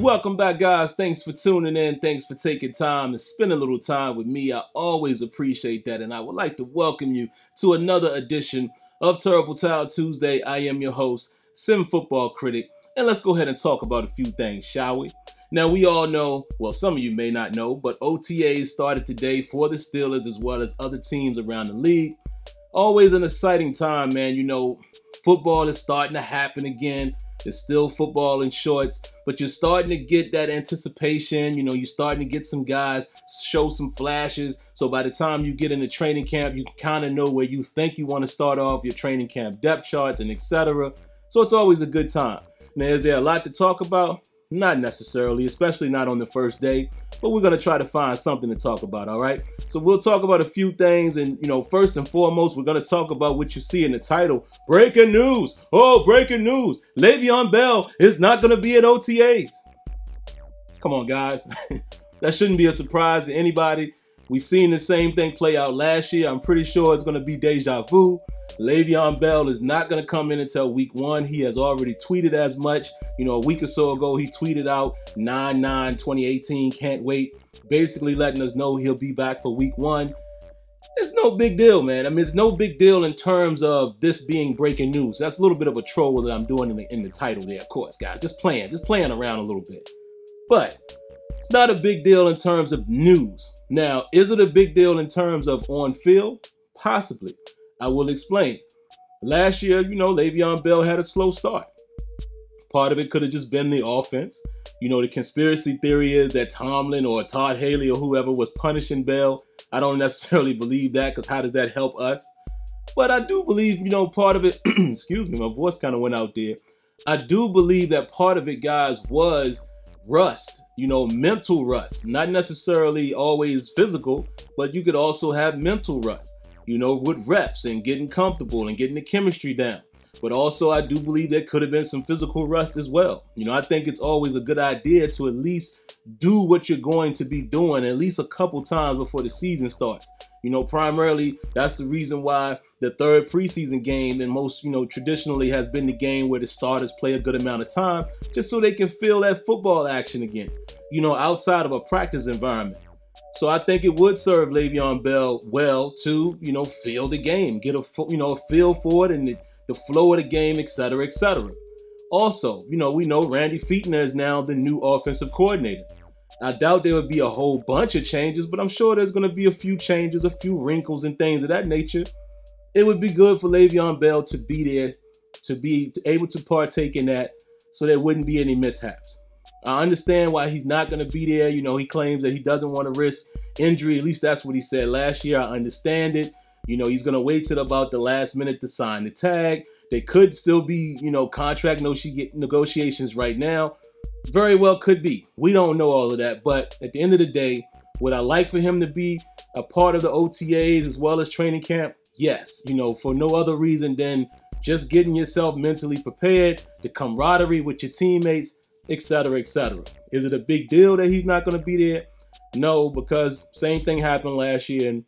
Welcome back, guys. Thanks for tuning in. Thanks for taking time to spend a little time with me. I always appreciate that, and I would like to welcome you to another edition of Terrible Towel Tuesday. I am your host, SimFBallCritic, and let's go ahead and talk about a few things, shall we? Now, we all know, well, some of you may not know, but OTAs started today for the Steelers as well as other teams around the league. Always an exciting time, man. You know, football is starting to happen again. It's still football in shorts, but you're starting to get that anticipation. You know, you're starting to get some guys show some flashes. So by the time you get into training camp, you kind of know where you think you want to start off your training camp depth charts and etc. So it's always a good time. Now, is there a lot to talk about? Not necessarily, especially not on the first day, but we're going to try to find something to talk about, all right? So we'll talk about a few things, and, you know, first and foremost, we're going to talk about what you see in the title. Breaking news! Oh, breaking news! Le'Veon Bell is not going to be at OTAs. Come on, guys. That shouldn't be a surprise to anybody. We've seen the same thing play out last year. I'm pretty sure it's going to be deja vu. Le'Veon Bell is not going to come in until week 1. He has already tweeted as much. You know, a week or so ago, he tweeted out 9/9/2018, can't wait. Basically letting us know he'll be back for week 1. It's no big deal, man. I mean, it's no big deal in terms of this being breaking news. That's a little bit of a troll that I'm doing in the title there, of course, guys. Just playing around a little bit. But it's not a big deal in terms of news. Now, is it a big deal in terms of on field? Possibly. I will explain. Last year, you know, Le'Veon Bell had a slow start. Part of it could have just been the offense. You know, the conspiracy theory is that Tomlin or Todd Haley or whoever was punishing Bell. I don't necessarily believe that, because how does that help us? But I do believe, you know, part of it, excuse me, my voice kind of went out there. I do believe that part of it, guys, was rust. You know, mental rust. Not necessarily always physical, but you could also have mental rust. You know, with reps and getting comfortable and getting the chemistry down. But also, I do believe there could have been some physical rust as well. You know, I think it's always a good idea to at least do what you're going to be doing at least a couple times before the season starts. You know, primarily, that's the reason why the third preseason game and most, you know, traditionally has been the game where the starters play a good amount of time, just so they can feel that football action again, you know, outside of a practice environment. So I think it would serve Le'Veon Bell well to, you know, feel the game, get a feel for it and the flow of the game, etc., etc. Also, you know, we know Randy Fichtner is now the new offensive coordinator. I doubt there would be a whole bunch of changes, but I'm sure there's going to be a few changes, a few wrinkles and things of that nature. It would be good for Le'Veon Bell to be there, to be able to partake in that, so there wouldn't be any mishaps. I understand why he's not going to be there. You know, he claims that he doesn't want to risk injury. At least that's what he said last year. I understand it. You know, he's going to wait till about the last minute to sign the tag. They could still be, you know, contract negotiations right now. Very well could be. We don't know all of that. But at the end of the day, would I like for him to be a part of the OTAs as well as training camp? Yes. You know, for no other reason than just getting yourself mentally prepared, the camaraderie with your teammates, etc., etc. Is it a big deal that he's not going to be there? No, because same thing happened last year, and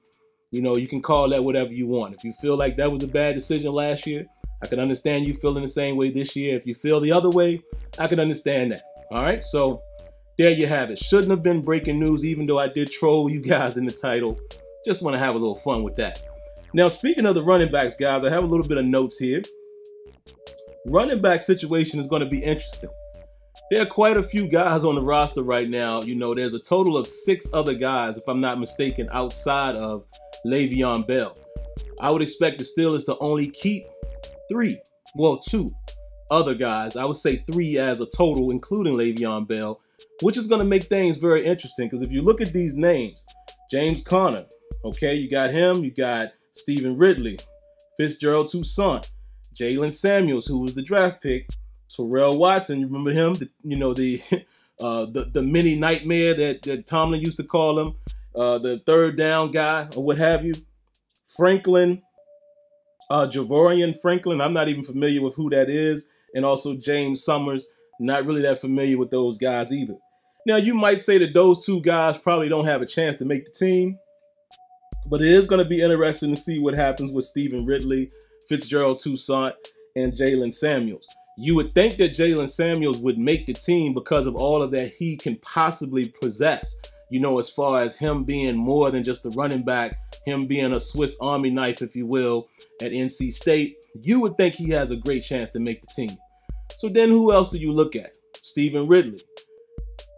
you know, you can call that whatever you want. If you feel like that was a bad decision last year, I can understand you feeling the same way this year. If you feel the other way, I can understand that. All right, so there you have it. Shouldn't have been breaking news, even though I did troll you guys in the title. Just want to have a little fun with that. Now, speaking of the running backs, guys, I have a little bit of notes here. Running back situation is going to be interesting. There are quite a few guys on the roster right now. You know, there's a total of 6 other guys, if I'm not mistaken, outside of Le'Veon Bell. I would expect the Steelers to only keep 2 other guys. I would say 3 as a total, including Le'Veon Bell, which is going to make things very interesting. Because if you look at these names, James Conner, okay, you got him, you got Stephen Ridley, Fitzgerald Toussaint, Jalen Samuels, who was the draft pick, Terrell Watson, you remember him? The mini nightmare that Tomlin used to call him, the third down guy or what have you. Franklin, Javorian Franklin, I'm not even familiar with who that is. And also James Summers, not really that familiar with those guys either. Now, you might say that those 2 guys probably don't have a chance to make the team, but it is going to be interesting to see what happens with Stephen Ridley, Fitzgerald Toussaint, and Jalen Samuels. You would think that Jalen Samuels would make the team because of all of that he can possibly possess. You know, as far as him being more than just a running back, him being a Swiss Army knife, if you will, at NC State, you would think he has a great chance to make the team. So then who else do you look at? Stephen Ridley.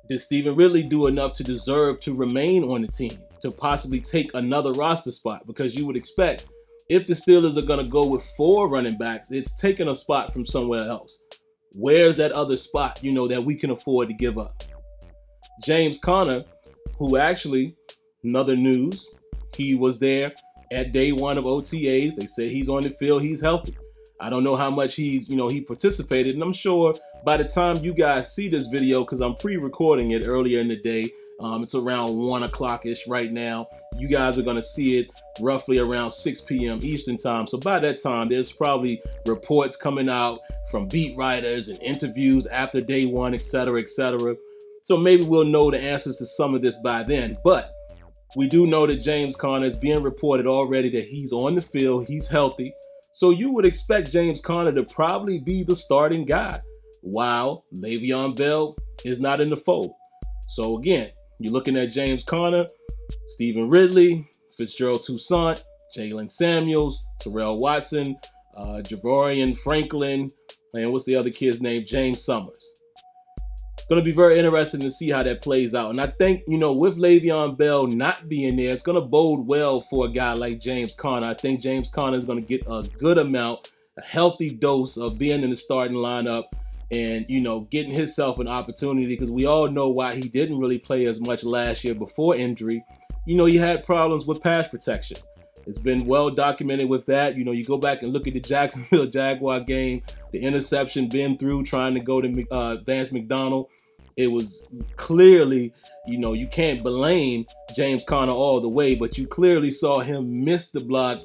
Did Stephen Ridley do enough to deserve to remain on the team, to possibly take another roster spot? Because you would expect if the Steelers are going to go with 4 running backs, it's taking a spot from somewhere else. Where's that other spot, you know, that we can afford to give up? James Conner, who actually, another news, he was there at day 1 of OTAs. They say he's on the field, he's healthy. I don't know how much he participated, and I'm sure by the time you guys see this video, because I'm pre-recording it earlier in the day, it's around 1 o'clock-ish right now. You guys are going to see it roughly around 6 p.m. Eastern time. So by that time, there's probably reports coming out from beat writers and interviews after day 1, etc., etc. So maybe we'll know the answers to some of this by then. But we do know that James Conner is being reported already that he's on the field, he's healthy. So you would expect James Conner to probably be the starting guy, while Le'Veon Bell is not in the fold. So again, you're looking at James Conner, Stephen Ridley, Fitzgerald Toussaint, Jalen Samuels, Terrell Watson, Javorian Franklin, and what's the other kid's name? James Summers. It's going to be very interesting to see how that plays out. And I think, you know, with Le'Veon Bell not being there, it's going to bode well for a guy like James Conner. I think James Conner is going to get a good amount, a healthy dose of being in the starting lineup and, you know, getting himself an opportunity, because we all know why he didn't really play as much last year before injury. You know, he had problems with pass protection. It's been well documented with that. You know, you go back and look at the Jacksonville Jaguar game, the interception Ben threw trying to go to Vance McDonald. It was clearly, you know, you can't blame James Conner all the way, but you clearly saw him miss the block,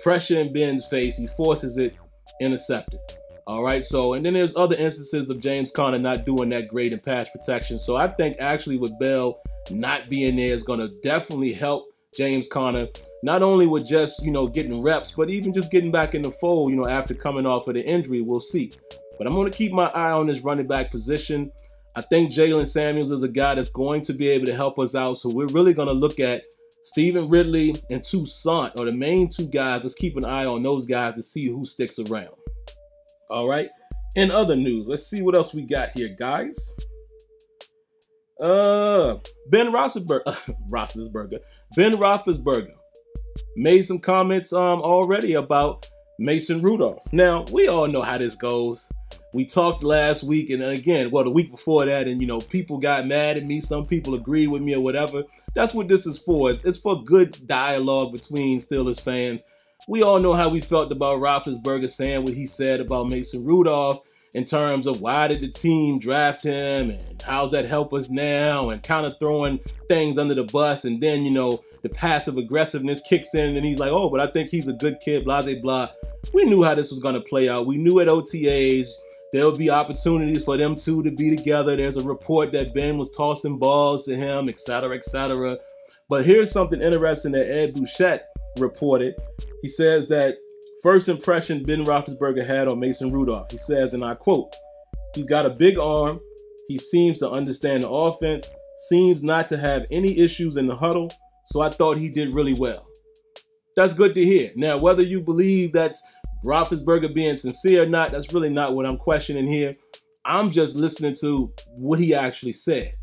pressure in Ben's face. He forces it, intercepted. All right, so, and then there's other instances of James Conner not doing that great in pass protection. So I think actually with Bell not being there is going to definitely help James Conner, not only with just, you know, getting reps, but even just getting back in the fold, you know, after coming off of the injury. We'll see. But I'm going to keep my eye on this running back position. I think Jalen Samuels is a guy that's going to be able to help us out. So we're really going to look at Stephen Ridley and Toussaint, or the main 2 guys. Let's keep an eye on those guys to see who sticks around. All right. In other news, let's see what else we got here, guys. Ben Roethlisberger made some comments already about Mason Rudolph. Now, we all know how this goes. We talked last week, and again, well, the week before that, and, you know, people got mad at me. Some people agree with me or whatever. That's what this is for. It's for good dialogue between Steelers fans. We all know how we felt about Roethlisberger saying what he said about Mason Rudolph in terms of why did the team draft him and how's that help us now, and kind of throwing things under the bus. And then, you know, the passive aggressiveness kicks in and he's like, oh, but I think he's a good kid, blah, blah, blah. We knew how this was going to play out. We knew at OTAs there would be opportunities for them two to be together. There's a report that Ben was tossing balls to him, etc., etc. But here's something interesting that Ed Bouchette reported. He says that first impression Ben Roethlisberger had on Mason Rudolph. He says, and I quote, "He's got a big arm. He seems to understand the offense, seems not to have any issues in the huddle. So I thought he did really well." That's good to hear. Now, whether you believe that's Roethlisberger being sincere or not, that's really not what I'm questioning here. I'm just listening to what he actually said.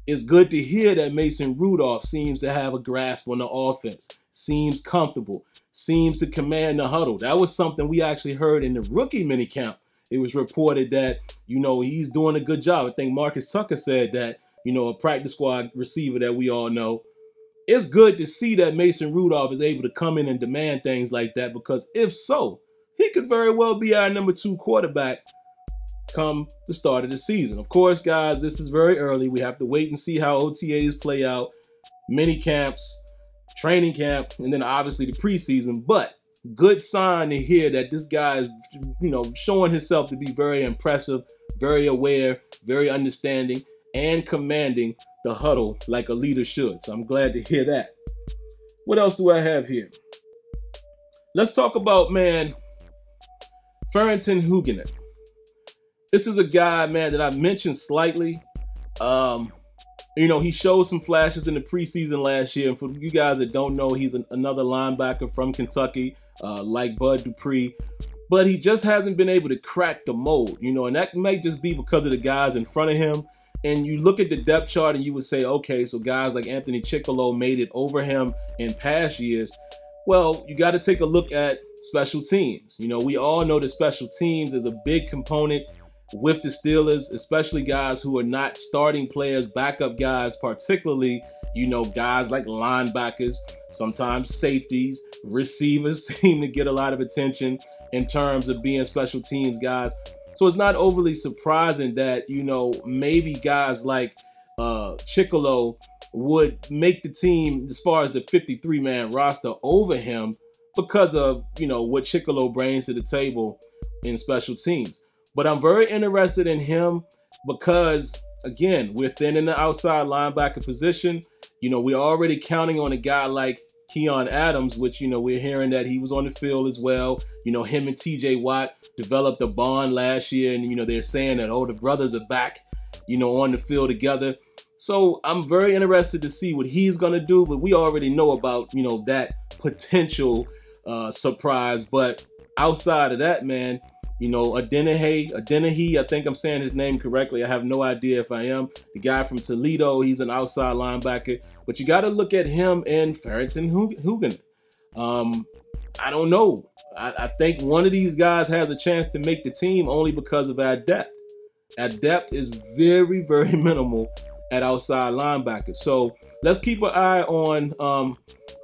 It's good to hear that Mason Rudolph seems to have a grasp on the offense, seems comfortable, seems to command the huddle. That was something we actually heard in the rookie minicamp. It was reported that, you know, he's doing a good job. I think Marcus Tucker said that, you know, a practice squad receiver that we all know. It's good to see that Mason Rudolph is able to come in and demand things like that, because if so, he could very well be our number 2 quarterback come the start of the season. Of course, guys, this is very early. We have to wait and see how OTAs play out, mini camps, training camp, and then obviously the preseason. But good sign to hear that this guy is, you know, showing himself to be very impressive, very aware, very understanding, and commanding the huddle like a leader should. So I'm glad to hear that. What else do I have here? Let's talk about, man, Farrington Huguenin. This is a guy, man, that I mentioned slightly. You know, he showed some flashes in the preseason last year. And for you guys that don't know, he's another linebacker from Kentucky, like Bud Dupree. But he just hasn't been able to crack the mold, you know, and that may just be because of the guys in front of him. And you look at the depth chart and you would say, okay, so guys like Anthony Chickillo made it over him in past years. Well, you got to take a look at special teams. You know, we all know that special teams is a big component with the Steelers, especially guys who are not starting players, backup guys, particularly, you know, guys like linebackers, sometimes safeties, receivers seem to get a lot of attention in terms of being special teams guys. So it's not overly surprising that, you know, maybe guys like Chickillo would make the team as far as the 53-man roster over him because of, you know, what Chickillo brings to the table in special teams. But I'm very interested in him because, again, we're thin in the outside linebacker position. You know, we're already counting on a guy like Keon Adams, which, you know, we're hearing that he was on the field as well. You know, him and TJ Watt developed a bond last year, and, you know, they're saying that, oh, the brothers are back, you know, on the field together. So I'm very interested to see what he's going to do, but we already know about, you know, that potential surprise. But outside of that, man, you know, Adenahi, I think I'm saying his name correctly. I have no idea if I am. The guy from Toledo, he's an outside linebacker. But you got to look at him and Farrington Hugen. I don't know. I think one of these guys has a chance to make the team only because of our depth. Our depth is very, very minimal at outside linebacker. So let's keep an eye on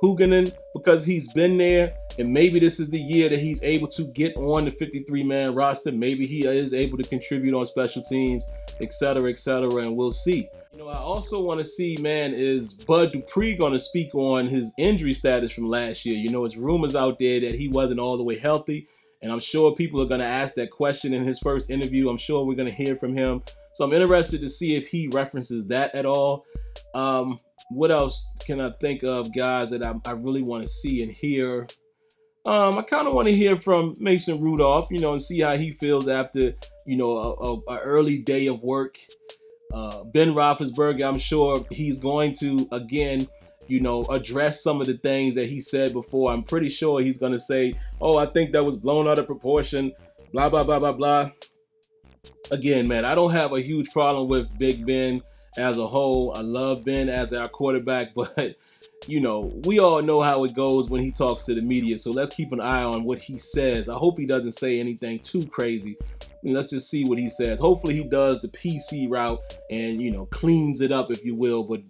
Hugen because he's been there, and maybe this is the year that he's able to get on the 53-man roster. Maybe he is able to contribute on special teams, etc., and we'll see. You know, I also want to see, man, is Bud Dupree going to speak on his injury status from last year? You know, it's rumors out there that he wasn't all the way healthy, and I'm sure people are going to ask that question in his first interview. I'm sure we're going to hear from him. So I'm interested to see if he references that at all. What else can I think of, guys, that I really want to see and hear? I kind of want to hear from Mason Rudolph, you know, and see how he feels after, you know, a early day of work. Ben Roethlisberger, I'm sure he's going to, again, you know, address some of the things that he said before. I'm pretty sure he's going to say, oh, I think that was blown out of proportion, blah, blah, blah, blah, blah. Again, man, I don't have a huge problem with Big Ben as a whole. I love Ben as our quarterback, but, you know, we all know how it goes when he talks to the media. So let's keep an eye on what he says. I hope he doesn't say anything too crazy. I mean, let's just see what he says. Hopefully he does the PC route and, you know, cleans it up, if you will, but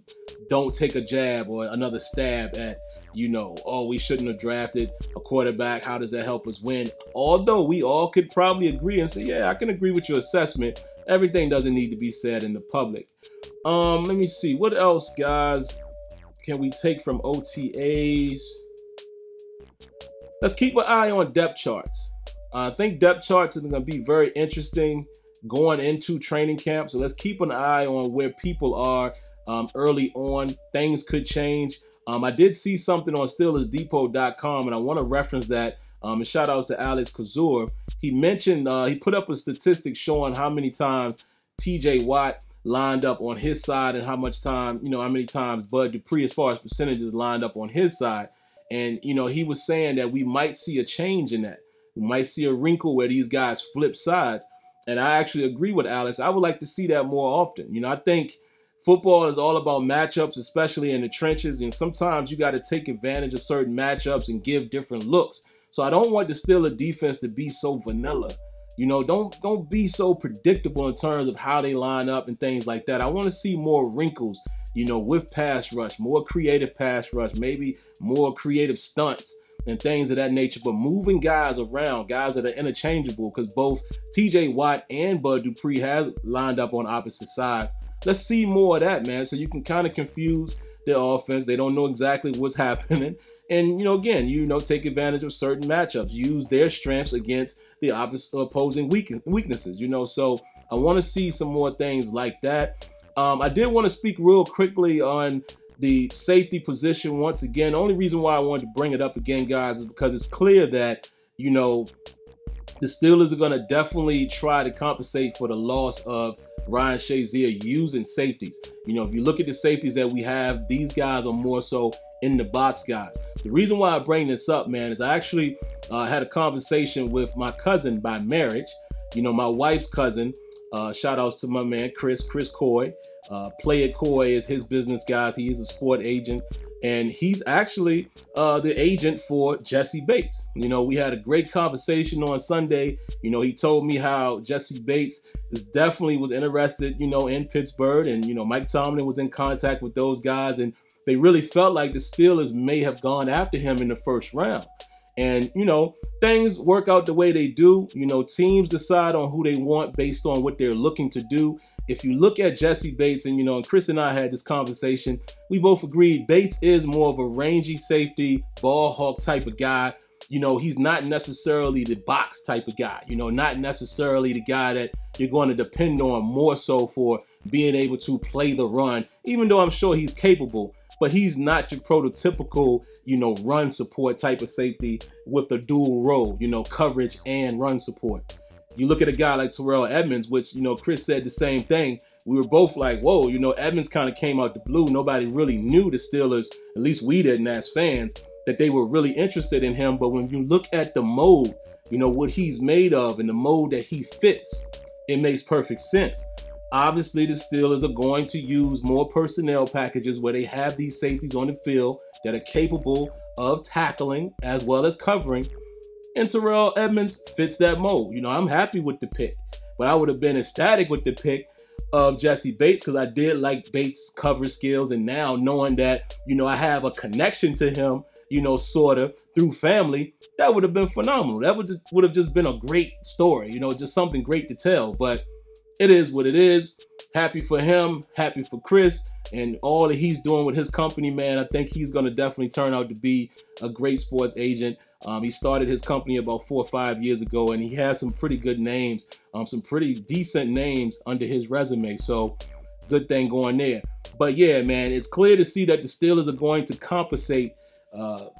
don't take a jab or another stab at, you know, oh, we shouldn't have drafted a quarterback. How does that help us win? Although we all could probably agree and say, yeah, I can agree with your assessment. Everything doesn't need to be said in the public. Let me see. What else, guys, can we take from OTAs? Let's keep an eye on depth charts. I think depth charts are going to be very interesting going into training camp. So let's keep an eye on where people are early on. Things could change. I did see something on SteelersDepot.com, and I want to reference that. And shout outs to Alex Kazur. He mentioned, he put up a statistic showing how many times TJ Watt lined up on his side and how much time, you know, how many times Bud Dupree, as far as percentages, lined up on his side. And, you know, he was saying that we might see a change in that. We might see a wrinkle where these guys flip sides. And I actually agree with Alex. I would like to see that more often. You know, I think football is all about matchups, especially in the trenches. And sometimes you got to take advantage of certain matchups and give different looks. So I don't want the Steelers defense to be so vanilla. You know, don't be so predictable in terms of how they line up and things like that. I want to see more wrinkles, you know, with pass rush, more creative pass rush, maybe more creative stunts and things of that nature, but moving guys around, guys that are interchangeable, because both TJ Watt and Bud Dupree has lined up on opposite sides. Let's see more of that, man, so you can kind of confuse their offense. They don't know exactly what's happening. And, you know, again, you know, take advantage of certain matchups, use their strengths against the opposing weaknesses, you know. So I want to see some more things like that. I did want to speak real quickly on the safety position once again. The only reason why I wanted to bring it up again, guys, is because it's clear that, you know, The Steelers are going to definitely try to compensate for the loss of Ryan Shazier using safeties. You know, if you look at the safeties that we have, these guys are more so in the box guys. The reason why I bring this up, man, is I actually had a conversation with my cousin by marriage. You know, my wife's cousin. Shout outs to my man, Chris Coy. Play It Coy is his business, guys. He is a sport agent. And he's actually the agent for Jesse Bates. You know, we had a great conversation on Sunday. You know, he told me how Jesse Bates definitely was interested, you know, in Pittsburgh. And, you know, Mike Tomlin was in contact with those guys. And they really felt like the Steelers may have gone after him in the first round. And, you know, things work out the way they do. You know, teams decide on who they want based on what they're looking to do. If you look at Jesse Bates, and, you know, and Chris and I had this conversation, we both agreed Bates is more of a rangy safety, ball hawk type of guy. You know, he's not necessarily the box type of guy, you know, not necessarily the guy that you're going to depend on more so for being able to play the run, even though I'm sure he's capable. But he's not your prototypical, you know, run support type of safety with a dual role, you know, coverage and run support. You look at a guy like Terrell Edmunds, which, you know, Chris said the same thing. We were both like, whoa, you know, Edmunds kind of came out the blue. Nobody really knew the Steelers, at least we didn't as fans, that they were really interested in him. But when you look at the mold, you know, what he's made of and the mold that he fits, it makes perfect sense. Obviously, the Steelers are going to use more personnel packages where they have these safeties on the field that are capable of tackling as well as covering. And Terrell Edmunds fits that mold. You know, I'm happy with the pick, but I would have been ecstatic with the pick of Jesse Bates because I did like Bates' coverage skills. And now knowing that, you know, I have a connection to him, you know, sort of through family, that would have been phenomenal. That would have just been a great story, you know, just something great to tell. But it is what it is. Happy for him, happy for Chris, and all that he's doing with his company, man. I think he's going to definitely turn out to be a great sports agent. He started his company about 4 or 5 years ago, and he has some pretty good names, some pretty decent names under his resume. So good thing going there. But yeah, man, it's clear to see that the Steelers are going to compensate,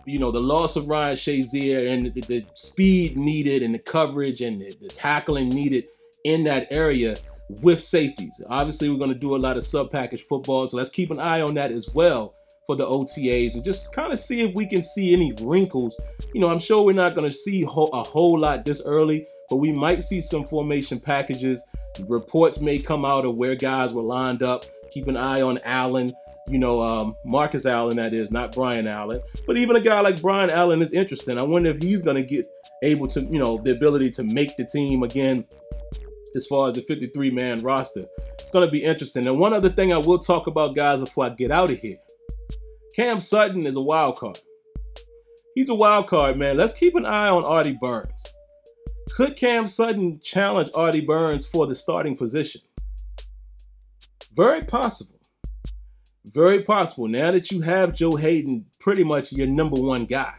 you know, the loss of Ryan Shazier and the speed needed and the coverage and the tackling needed in that area with safeties. Obviously, we're going to do a lot of sub-package football, so let's keep an eye on that as well for the OTAs and just kind of see if we can see any wrinkles. You know, I'm sure we're not going to see a whole lot this early, but we might see some formation packages. Reports may come out of where guys were lined up. Keep an eye on Allen, you know, Marcus Allen, that is, not Brian Allen. But even a guy like Brian Allen is interesting. I wonder if he's going to get able to, you know, the ability to make the team again as far as the 53-man roster. It's going to be interesting. And one other thing I will talk about, guys, before I get out of here. Cam Sutton is a wild card. He's a wild card, man. Let's keep an eye on Artie Burns. Could Cam Sutton challenge Artie Burns for the starting position? Very possible. Very possible. Now that you have Joe Hayden pretty much your #1 guy,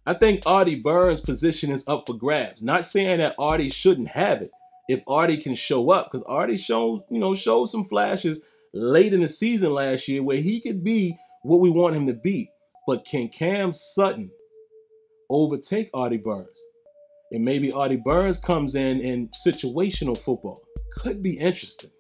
I think Artie Burns' position is up for grabs. Not saying that Artie shouldn't have it if Artie can show up, because Artie showed some flashes late in the season last year where he could be what we want him to be. But can Cam Sutton overtake Artie Burns? And maybe Artie Burns comes in situational football. Could be interesting.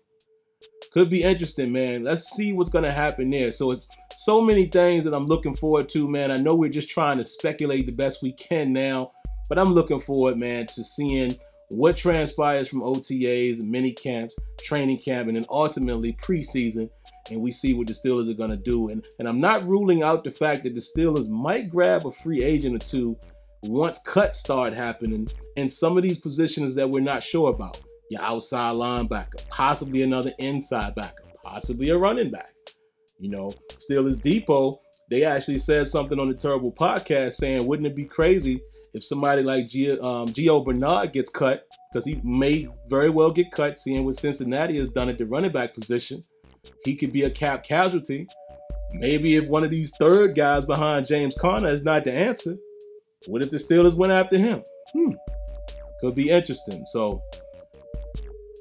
Could be interesting, man. Let's see what's going to happen there. So it's so many things that I'm looking forward to, man. I know we're just trying to speculate the best we can now, but I'm looking forward, man, to seeing what transpires from OTAs, mini camps, training camp, and then ultimately preseason, and we see what the Steelers are going to do. And I'm not ruling out the fact that the Steelers might grab a free agent or two once cuts start happening in some of these positions that we're not sure about. Your outside linebacker, possibly another inside backer, possibly a running back. You know, Steelers Depot, they actually said something on the Terrible Podcast saying, wouldn't it be crazy if somebody like Gio Bernard gets cut, because he may very well get cut, seeing what Cincinnati has done at the running back position. He could be a cap casualty. Maybe if one of these third guys behind James Conner is not the answer, what if the Steelers went after him? Could be interesting. So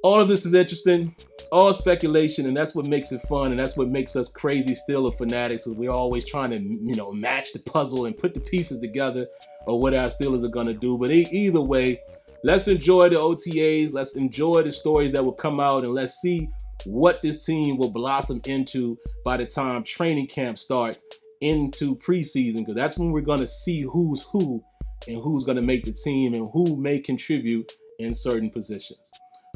all of this is interesting. It's all speculation, and that's what makes it fun, and that's what makes us crazy Steeler fanatics, is we're always trying to, you know, match the puzzle and put the pieces together of what our Steelers are going to do. But either way, let's enjoy the OTAs. Let's enjoy the stories that will come out, and let's see what this team will blossom into by the time training camp starts into preseason, because that's when we're going to see who's who and who's going to make the team and who may contribute in certain positions.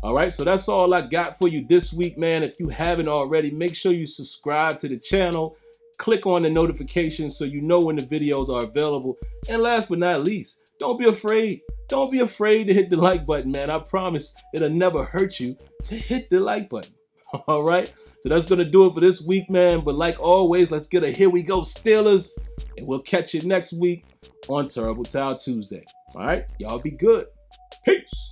All right, so that's all I got for you this week, man. If you haven't already, make sure you subscribe to the channel. Click on the notifications so you know when the videos are available. And last but not least, don't be afraid. Don't be afraid to hit the like button, man. I promise it'll never hurt you to hit the like button. All right, so that's going to do it for this week, man. But like always, let's get a here we go Steelers. And we'll catch you next week on Terrible Towel Tuesday. All right, y'all be good. Peace.